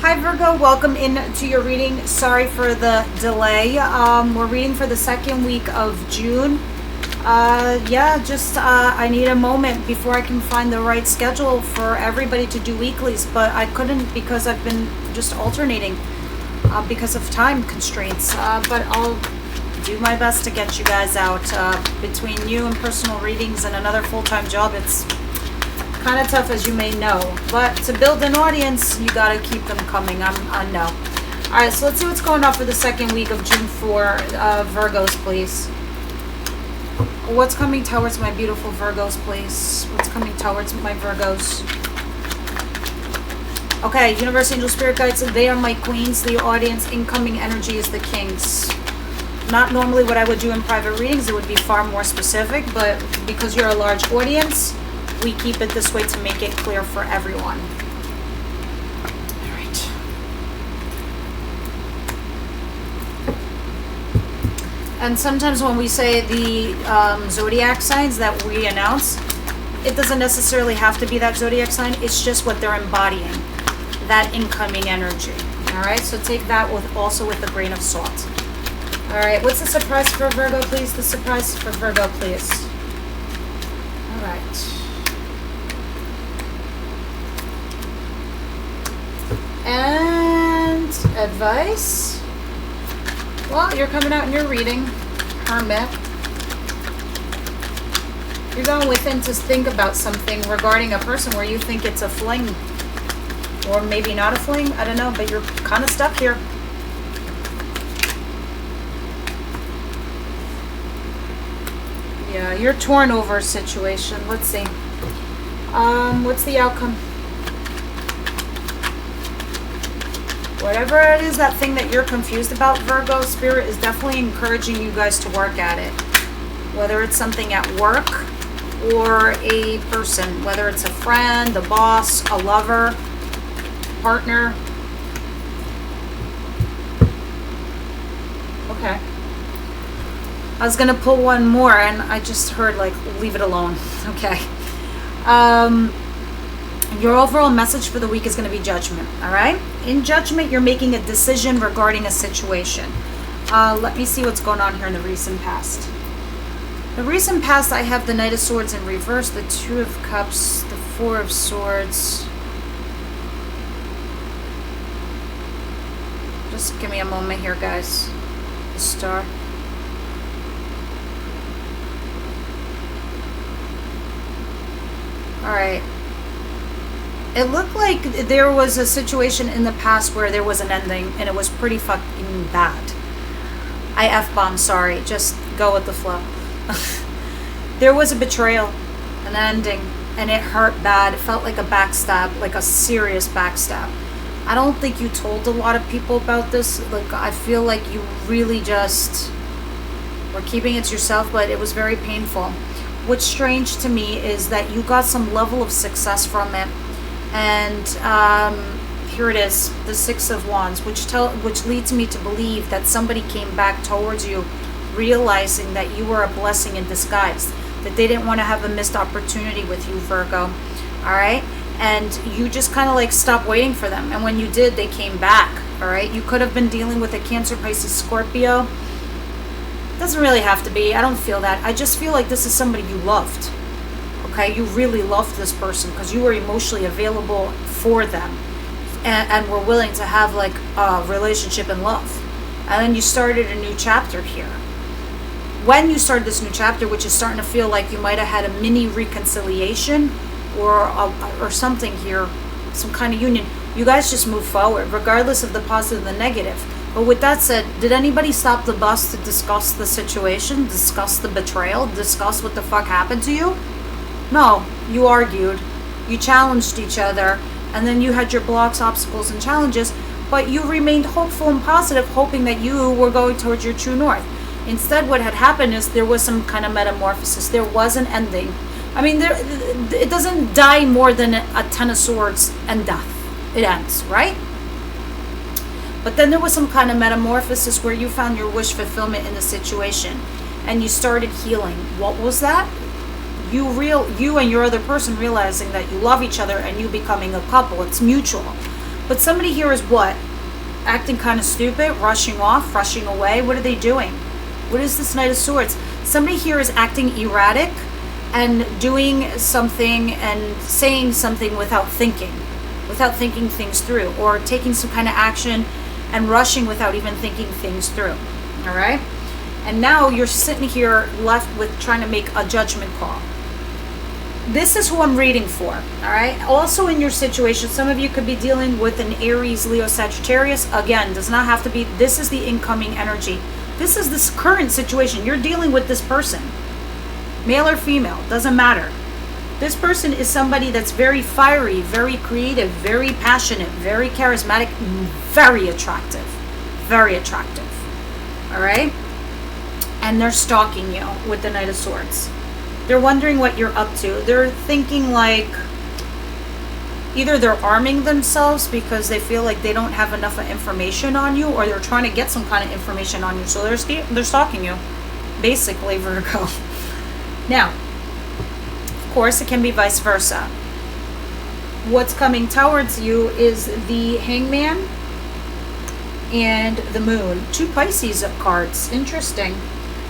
Hi Virgo, welcome into your reading. Sorry for the delay. We're reading for the second week of June. I need a moment before I can find the right schedule for everybody to do weeklies, but I couldn't because I've been just alternating because of time constraints. But I'll do my best to get you guys out. Between you and personal readings and another full-time job, it's kind of tough, as you may know, but to build an audience you got to keep them coming. I know. All right, so let's see what's going on for the second week of June for Virgos, please. What's coming towards my beautiful Virgos, please? What's coming towards my Virgos? Okay, universe, angel, spirit guides, they are my queens. The audience incoming energy is the kings. Not normally what I would do in private readings. It would be far more specific, but because you're a large audience, we keep it this way to make it clear for everyone. All right. And sometimes when we say the zodiac signs that we announce, it doesn't necessarily have to be that zodiac sign. It's just what they're embodying, that incoming energy. All right, so take that also with a grain of salt. All right, what's the surprise for Virgo, please? The surprise for Virgo, please. All right. And advice. Well, you're coming out in your reading, Hermit. You're going within to think about something regarding a person where you think it's a fling. Or maybe not a fling, I don't know, but you're kind of stuck here. Yeah, you're torn over a situation. Let's see. What's the outcome? Whatever it is, that thing that you're confused about, Virgo, Spirit is definitely encouraging you guys to work at it. Whether it's something at work or a person, whether it's a friend, a boss, a lover, partner. Okay. I was going to pull one more and I just heard, like, leave it alone. Okay. Your overall message for the week is going to be judgment, all right? In judgment, you're making a decision regarding a situation. Let me see what's going on here in the recent past. The recent past, I have the Knight of Swords in reverse, the Two of Cups, the Four of Swords. Just give me a moment here, guys. The Star. All right. It looked like there was a situation in the past where there was an ending and it was pretty fucking bad. I F-bomb, sorry. Just go with the flow. There was a betrayal, an ending, and it hurt bad. It felt like a backstab, like a serious backstab. I don't think you told a lot of people about this. Like, I feel like you really just were keeping it to yourself, but it was very painful. What's strange to me is that you got some level of success from it. And here it is, the Six of Wands, which leads me to believe that somebody came back towards you, realizing that you were a blessing in disguise, that they didn't want to have a missed opportunity with you, Virgo. All right, and you just kind of like stopped waiting for them, and when you did, they came back. All right, you could have been dealing with a Cancer, Pisces, Scorpio. Doesn't really have to be. I don't feel that. I just feel like this is somebody you loved. Okay, you really loved this person because you were emotionally available for them and were willing to have like a relationship and love. And then you started a new chapter here. When you started this new chapter, which is starting to feel like you might have had a mini reconciliation or something here, some kind of union, you guys just move forward regardless of the positive and the negative. But with that said, did anybody stop the bus to discuss the situation, discuss the betrayal, discuss what the fuck happened to you? No, you argued, you challenged each other, and then you had your blocks, obstacles, and challenges, but you remained hopeful and positive, hoping that you were going towards your true north. Instead, what had happened is there was some kind of metamorphosis. There was an ending. I mean, it doesn't die more than a Ten of Swords and death. It ends, right? But then there was some kind of metamorphosis where you found your wish fulfillment in the situation, and you started healing. What was that? You and your other person realizing that you love each other and you becoming a couple. It's mutual. But somebody here is what? Acting kind of stupid, rushing off, rushing away. What are they doing? What is this Knight of Swords? Somebody here is acting erratic and doing something and saying something without thinking things through, or taking some kind of action and rushing without even thinking things through. All right? And now you're sitting here left with trying to make a judgment call. This is who I'm reading for, all right? Also in your situation, some of you could be dealing with an Aries, Leo, Sagittarius. Again, does not have to be, this is the incoming energy. This is this current situation. You're dealing with this person. Male or female, doesn't matter. This person is somebody that's very fiery, very creative, very passionate, very charismatic, very attractive. Very attractive, all right? And they're stalking you with the Knight of Swords. They're wondering what you're up to. They're thinking like either they're arming themselves because they feel like they don't have enough information on you, or they're trying to get some kind of information on you. So they're stalking you, basically, Virgo. Now, of course, it can be vice versa. What's coming towards you is the Hangman and the Moon. 2 Pisces cards. Interesting.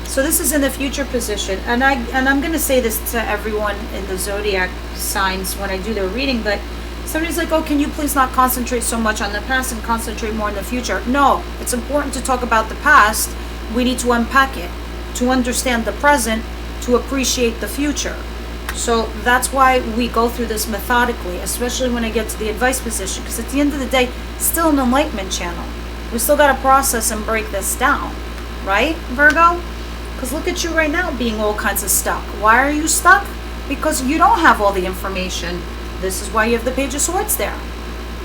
So this is in the future position, and I'm going to say this to everyone in the zodiac signs when I do their reading, but somebody's like, oh, can you please not concentrate so much on the past and concentrate more on the future? No, it's important to talk about the past. We need to unpack it to understand the present, to appreciate the future. So that's why we go through this methodically, especially when I get to the advice position, because at the end of the day, still an enlightenment channel. We still got to process and break this down, right, Virgo? Because look at you right now being all kinds of stuck. Why are you stuck? Because you don't have all the information. This is why you have the Page of Swords there.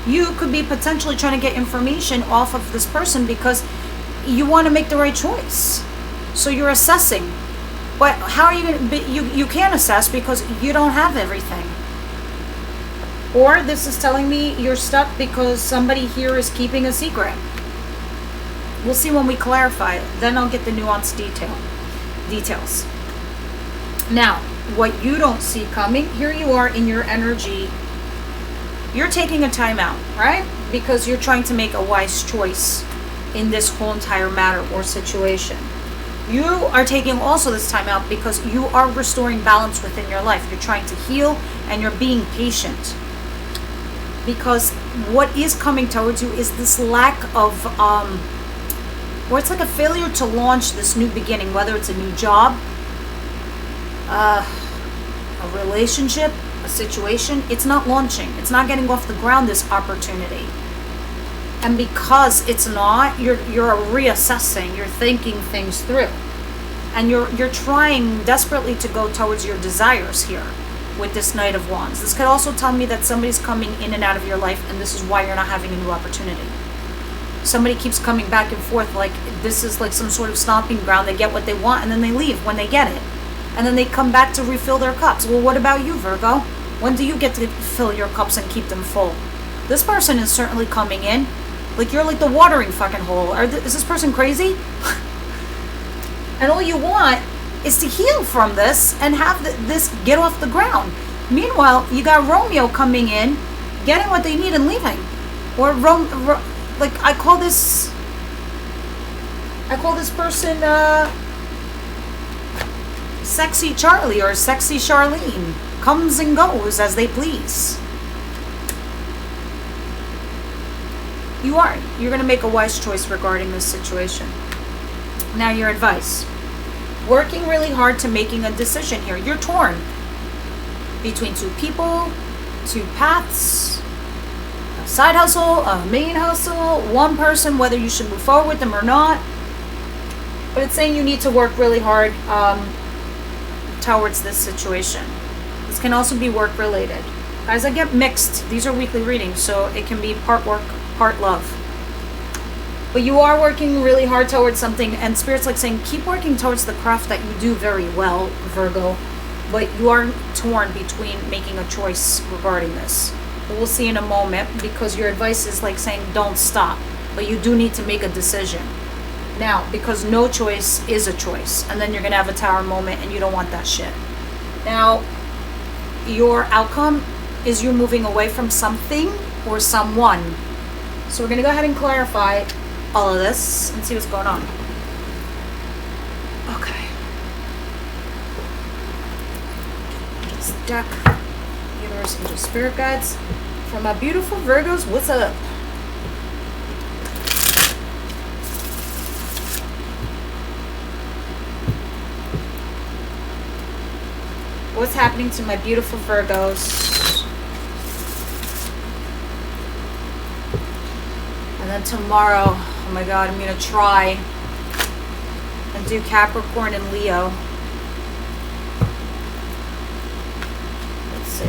You could be potentially trying to get information off of this person because you want to make the right choice. So you're assessing. But how are you going to, you can't assess because you don't have everything. Or this is telling me you're stuck because somebody here is keeping a secret. We'll see when we clarify it. Then I'll get the nuanced details. Now, what you don't see coming, here you are in your energy. You're taking a timeout, right? Because you're trying to make a wise choice in this whole entire matter or situation. You are taking also this time out because you are restoring balance within your life. You're trying to heal and you're being patient. Because what is coming towards you is this lack of, or it's like a failure to launch this new beginning, whether it's a new job, a relationship, a situation. It's not launching. It's not getting off the ground, this opportunity. And because it's not, you're reassessing, you're thinking things through. And you're trying desperately to go towards your desires here with this Knight of Wands. This could also tell me that somebody's coming in and out of your life, and this is why you're not having a new opportunity. Somebody keeps coming back and forth, like this is like some sort of stomping ground. They get what they want and then they leave when they get it. And then they come back to refill their cups. Well, what about you, Virgo? When do you get to fill your cups and keep them full? This person is certainly coming in. Like you're like the watering fucking hole. Is this person crazy? And all you want is to heal from this and have this get off the ground. Meanwhile, you got Romeo coming in, getting what they need and leaving. Or like I call this person Sexy Charlie or Sexy Charlene. Comes and goes as they please. You're going to make a wise choice regarding this situation. Now, your advice. Working really hard to making a decision here. You're torn between 2 people, 2 paths, a side hustle, a main hustle, 1 person, whether you should move forward with them or not. But it's saying you need to work really hard towards this situation. This can also be work related. Guys, I get mixed. These are weekly readings, so it can be part work, part love. But you are working really hard towards something, and Spirit's like saying, keep working towards the craft that you do very well, Virgo. But you are torn between making a choice regarding this. But we'll see in a moment, because your advice is like saying, don't stop. But you do need to make a decision. Now, because no choice is a choice. And then you're going to have a tower moment, and you don't want that shit. Now, your outcome is you moving away from something or someone So we're going to go ahead and clarify all of this and see what's going on. Okay. This deck, universe, angel, spirit guides. For my beautiful Virgos, what's up? What's happening to my beautiful Virgos? And then tomorrow, oh my God, I'm going to try and do Capricorn and Leo. Let's see.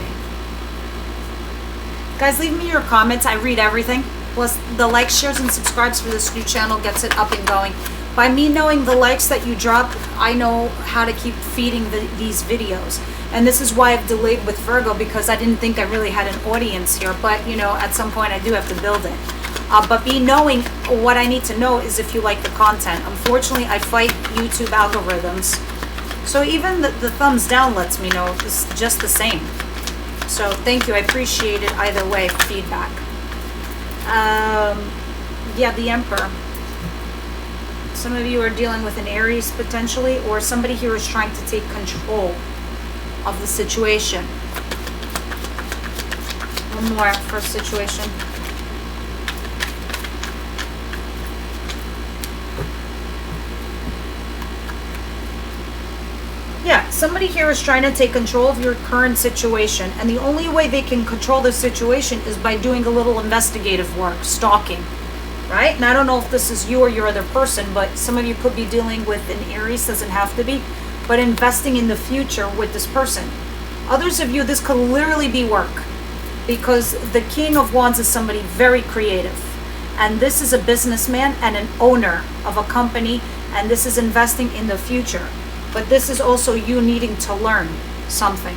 Guys, leave me your comments. I read everything. Plus, the likes, shares, and subscribes for this new channel gets it up and going. By me knowing the likes that you drop, I know how to keep feeding these videos. And this is why I've delayed with Virgo, because I didn't think I really had an audience here. But, you know, at some point I do have to build it. But be knowing what I need to know is if you like the content. Unfortunately, I fight YouTube algorithms. So even the thumbs down lets me know it's just the same. So thank you. I appreciate it either way, feedback. Yeah, the Emperor. Some of you are dealing with an Aries potentially, or somebody here is trying to take control of the situation. One more for a situation. Yeah, somebody here is trying to take control of your current situation, and the only way they can control the situation is by doing a little investigative work, stalking, right? And I don't know if this is you or your other person, but some of you could be dealing with an Aries, doesn't have to be, but investing in the future with this person. Others of you, this could literally be work, because the King of Wands is somebody very creative, and this is a businessman and an owner of a company, and this is investing in the future. But this is also you needing to learn something.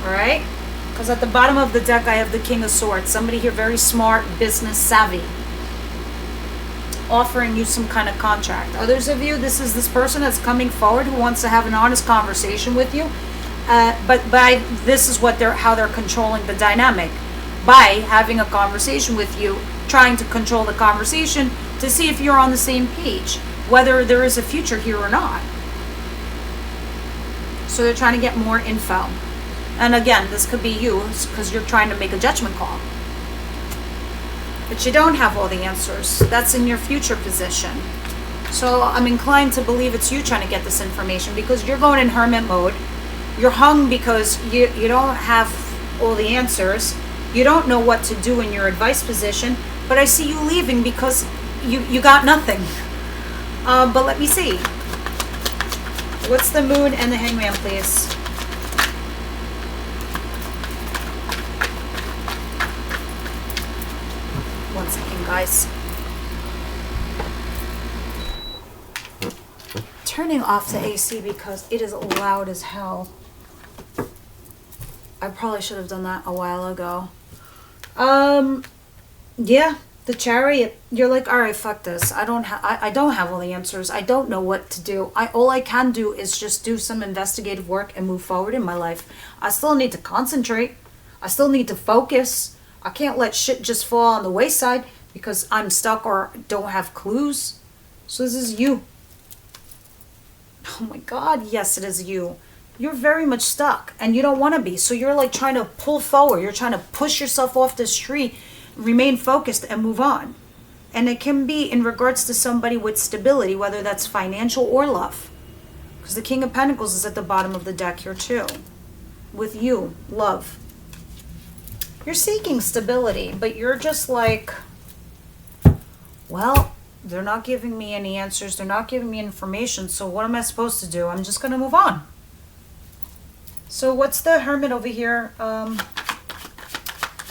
All right? Because at the bottom of the deck, I have the King of Swords. Somebody here very smart, business savvy. Offering you some kind of contract. Others of you, this is this person that's coming forward who wants to have an honest conversation with you. But this is what how they're controlling the dynamic. By having a conversation with you, trying to control the conversation to see if you're on the same page. Whether there is a future here or not. So they're trying to get more info. And again, this could be you because you're trying to make a judgment call. But you don't have all the answers. That's in your future position. So I'm inclined to believe it's you trying to get this information because you're going in hermit mode. You're hung because you don't have all the answers. You don't know what to do in your advice position. But I see you leaving because you got nothing. But let me see. What's the Moon and the Hangman, please? One second, guys. Turning off the AC because it is loud as hell. I probably should have done that a while ago. Yeah. The Chariot, you're like, all right, fuck this. I don't have all the answers. I don't know what to do. All I can do is just do some investigative work and move forward in my life. I still need to concentrate. I still need to focus. I can't let shit just fall on the wayside because I'm stuck or don't have clues. So this is you. Oh my God, yes, it is you. You're very much stuck and you don't want to be. So you're like trying to pull forward. You're trying to push yourself off this tree. Remain focused and move on. And it can be in regards to somebody with stability, whether that's financial or love. Because the King of Pentacles is at the bottom of the deck here too. With you, love. You're seeking stability, but you're just like, well, they're not giving me any answers. They're not giving me information. So what am I supposed to do? I'm just going to move on. So what's the Hermit over here?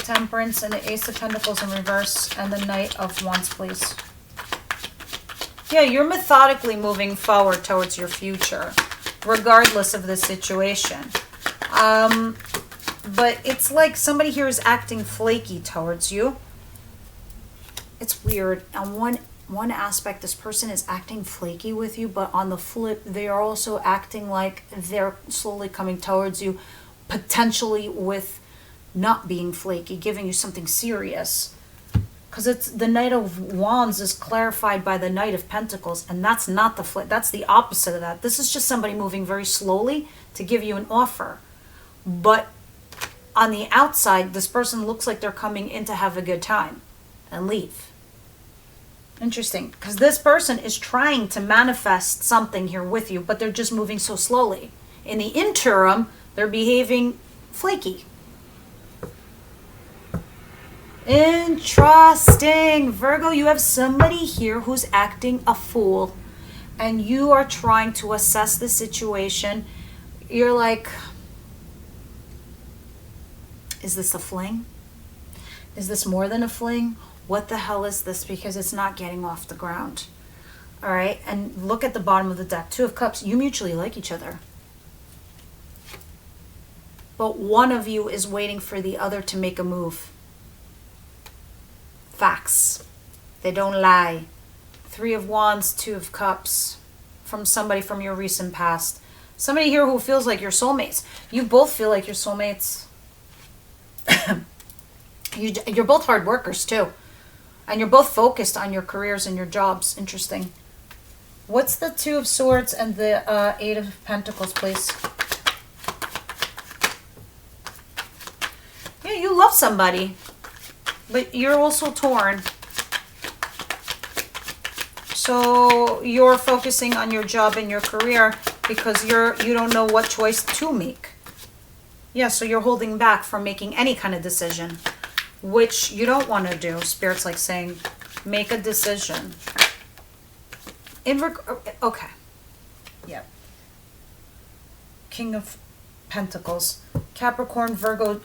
Temperance and the Ace of Pentacles in reverse and the Knight of Wands, please. Yeah, you're methodically moving forward towards your future, regardless of the situation. But it's like somebody here is acting flaky towards you. It's weird. On one aspect, this person is acting flaky with you, but on the flip, they are also acting like they're slowly coming towards you, potentially with not being flaky, giving you something serious. Because it's the Knight of Wands is clarified by the Knight of Pentacles, and that's not that's the opposite of that. This is just somebody moving very slowly to give you an offer. But on the outside, this person looks like they're coming in to have a good time and leave. Interesting, because this person is trying to manifest something here with you, but they're just moving so slowly. In the interim, they're behaving flaky. Interesting. Virgo, you have somebody here who's acting a fool, and you are trying to assess the situation. You're like, is this a fling? Is this more than a fling? What the hell is this? Because it's not getting off the ground. All right, and look at the bottom of the deck. Two of Cups. You mutually like each other, but one of you is waiting for the other to make a move. Facts. They don't lie. Three of Wands, Two of Cups. From somebody from your recent past. Somebody here who feels like you're soulmates. You both feel like you're soulmates. You're both hard workers too. And you're both focused on your careers and your jobs. Interesting. What's the Two of Swords and the Eight of Pentacles, please? Yeah, you love somebody. But you're also torn. So you're focusing on your job and your career because you don't know what choice to make. Yeah, so you're holding back from making any kind of decision, which you don't want to do. Spirit's like saying, make a decision. Okay. Yeah. King of Pentacles. Capricorn, Virgo,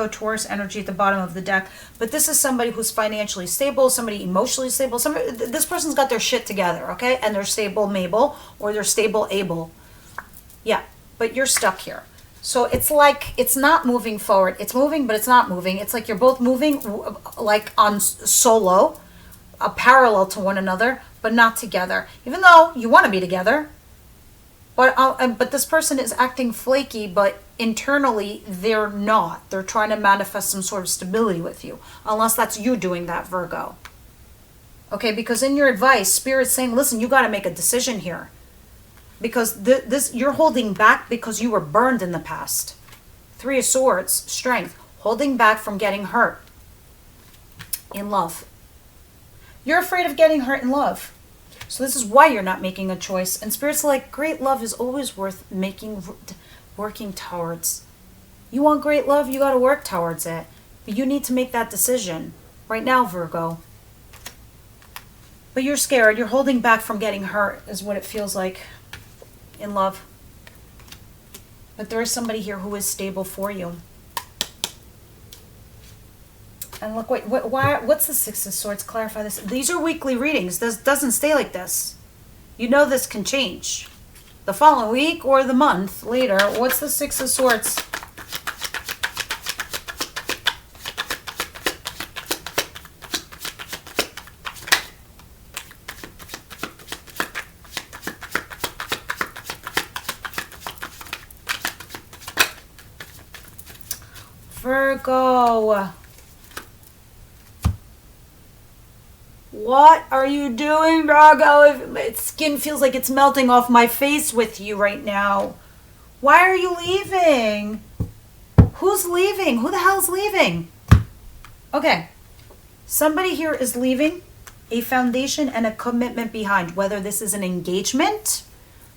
Taurus energy at the bottom of the deck. But this is somebody who's financially stable, somebody emotionally stable. This person's got their shit together, okay? And they're stable, Mabel, or they're stable, Abel. Yeah, but you're stuck here. So it's like it's not moving forward. It's moving, but it's not moving. It's like you're both moving like on solo, parallel to one another, but not together. Even though you want to be together. But this person is acting flaky, but internally they're not. They're trying to manifest some sort of stability with you. Unless that's you doing that, Virgo. Okay, because in your advice, Spirit's saying, listen, you got to make a decision here. Because this you're holding back because you were burned in the past. Three of Swords, strength. Holding back from getting hurt in love. You're afraid of getting hurt in love. So this is why you're not making a choice. And Spirit's like, great love is always worth working towards. You want great love, you got to work towards it. But you need to make that decision right now, Virgo. But you're scared. You're holding back from getting hurt is what it feels like in love. But there is somebody here who is stable for you. And look, what's the Six of Swords? Clarify this. These are weekly readings. This doesn't stay like this. You know this can change. The following week or the month later. What's the Six of Swords? Virgo. What are you doing, Virgo? My skin feels like it's melting off my face with you right now. Why are you leaving? Who's leaving? Who the hell's leaving? Okay. Somebody here is leaving a foundation and a commitment behind. Whether this is an engagement,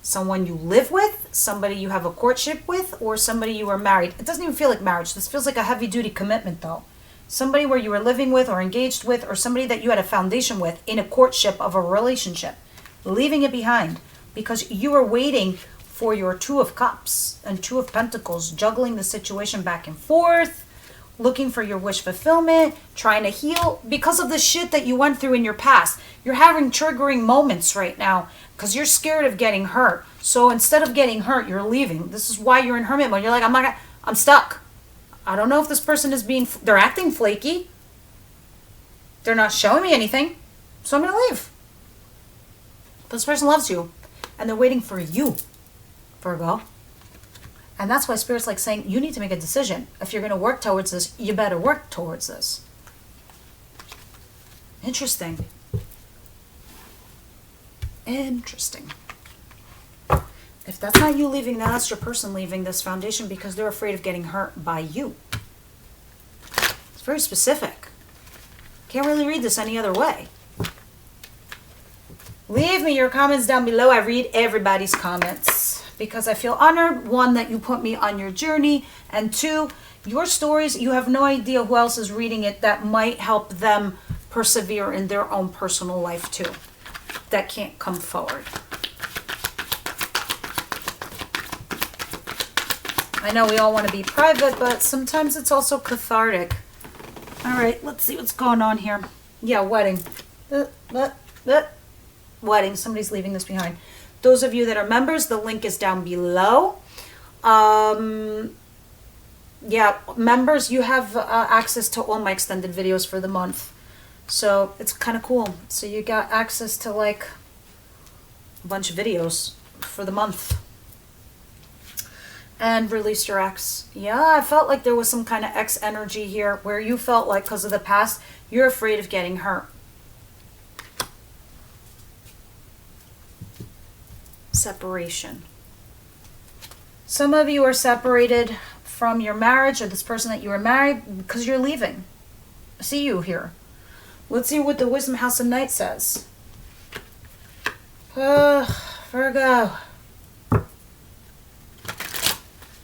someone you live with, somebody you have a courtship with, or somebody you are married. It doesn't even feel like marriage. This feels like a heavy-duty commitment, though. Somebody where you were living with or engaged with, or somebody that you had a foundation with in a courtship of a relationship. Leaving it behind because you were waiting for your Two of Cups and Two of Pentacles, juggling the situation back and forth, looking for your wish fulfillment, trying to heal because of the shit that you went through in your past. You're having triggering moments right now because you're scared of getting hurt. So instead of getting hurt, you're leaving. This is why you're in hermit mode. You're like, I'm stuck. I don't know if this person is they're acting flaky. They're not showing me anything. So I'm going to leave. This person loves you. And they're waiting for you, Virgo. And that's why Spirit's like saying, you need to make a decision. If you're going to work towards this, you better work towards this. Interesting. Interesting. If that's not you leaving, then that's your person leaving this foundation because they're afraid of getting hurt by you. It's very specific. Can't really read this any other way. Leave me your comments down below. I read everybody's comments because I feel honored. One, that you put me on your journey. And two, your stories, you have no idea who else is reading it that might help them persevere in their own personal life too. That can't come forward. I know we all want to be private, but sometimes it's also cathartic. All right, let's see what's going on here. Yeah, wedding. Wedding. Somebody's leaving this behind. Those of you that are members, the link is down below. Yeah, members, you have access to all my extended videos for the month. So it's kind of cool. So you got access to like a bunch of videos for the month. And release your ex. Yeah, I felt like there was some kind of ex energy here where you felt like because of the past, you're afraid of getting hurt. Separation. Some of you are separated from your marriage or this person that you were married because you're leaving. I see you here. Let's see what the Wisdom House of Night says. Virgo.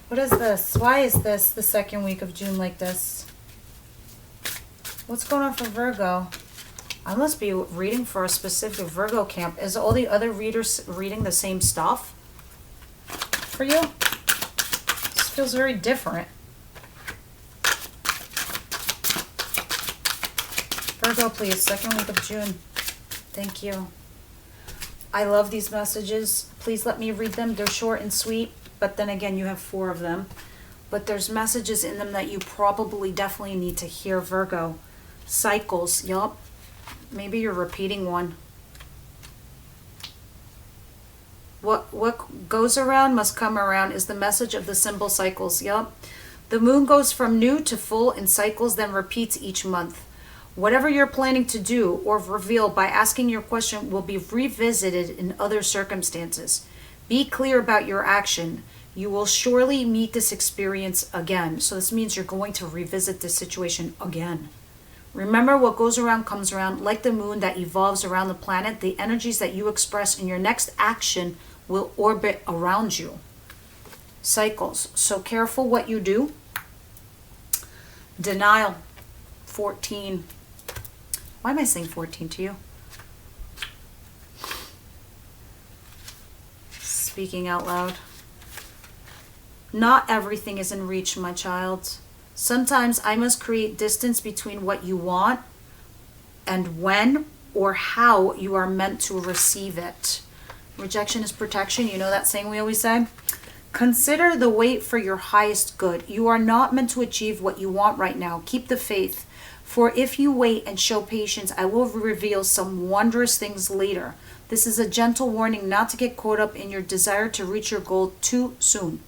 What is this? Why is this the second week of June like this? What's going on for Virgo? I must be reading for a specific Virgo camp. Is all the other readers reading the same stuff for you? This feels very different. Virgo, please. Second week of June. Thank you. I love these messages. Please let me read them. They're short and sweet. But then again, you have 4 of them. But there's messages in them that you probably definitely need to hear, Virgo. Cycles. Yup. Maybe you're repeating one. What goes around must come around is the message of the symbol cycles. Yup. The moon goes from new to full in cycles, then repeats each month. Whatever you're planning to do or reveal by asking your question will be revisited in other circumstances. Be clear about your action. You will surely meet this experience again. So this means you're going to revisit this situation again. Remember, what goes around comes around. Like the moon that evolves around the planet, the energies that you express in your next action will orbit around you. Cycles. So careful what you do. Denial. 14. Why am I saying 14 to you? Speaking out loud. Not everything is in reach, my child. Sometimes I must create distance between what you want and when or how you are meant to receive it. Rejection is protection. You know that saying we always say? Consider the wait for your highest good. You are not meant to achieve what you want right now. Keep the faith. For if you wait and show patience, I will reveal some wondrous things later. This is a gentle warning not to get caught up in your desire to reach your goal too soon.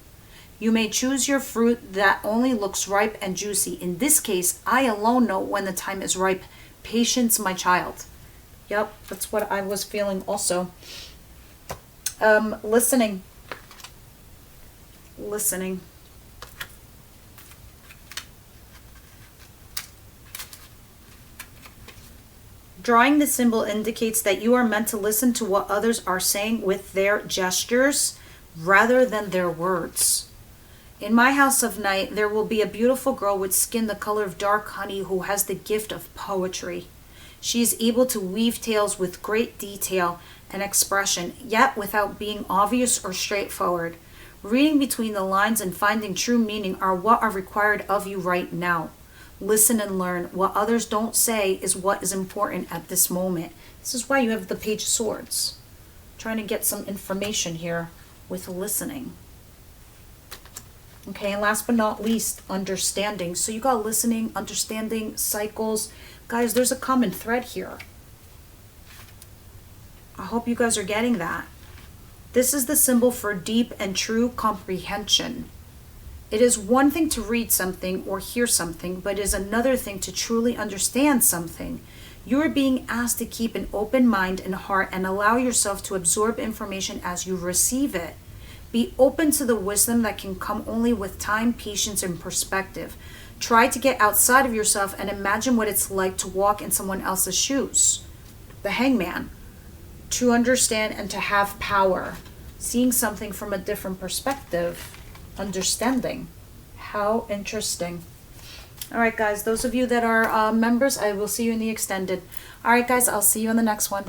You may choose your fruit that only looks ripe and juicy. In this case, I alone know when the time is ripe. Patience, my child. Yep, that's what I was feeling also. Listening. Listening. Drawing the symbol indicates that you are meant to listen to what others are saying with their gestures rather than their words. In my house of night, there will be a beautiful girl with skin the color of dark honey who has the gift of poetry. She is able to weave tales with great detail and expression, yet without being obvious or straightforward. Reading between the lines and finding true meaning are what are required of you right now. Listen and learn. What others don't say is what is important at this moment. This is why you have the Page of Swords. Trying to get some information here with listening. Okay, and last but not least, understanding. So you got listening, understanding, cycles. Guys, there's a common thread here. I hope you guys are getting that. This is the symbol for deep and true comprehension. It is one thing to read something or hear something, but it is another thing to truly understand something. You are being asked to keep an open mind and heart and allow yourself to absorb information as you receive it. Be open to the wisdom that can come only with time, patience, and perspective. Try to get outside of yourself and imagine what it's like to walk in someone else's shoes. The Hangman. To understand and to have power. Seeing something from a different perspective. Understanding. How interesting. All right, guys, those of you that are members, I will see you in the extended. All right, guys, I'll see you in the next one.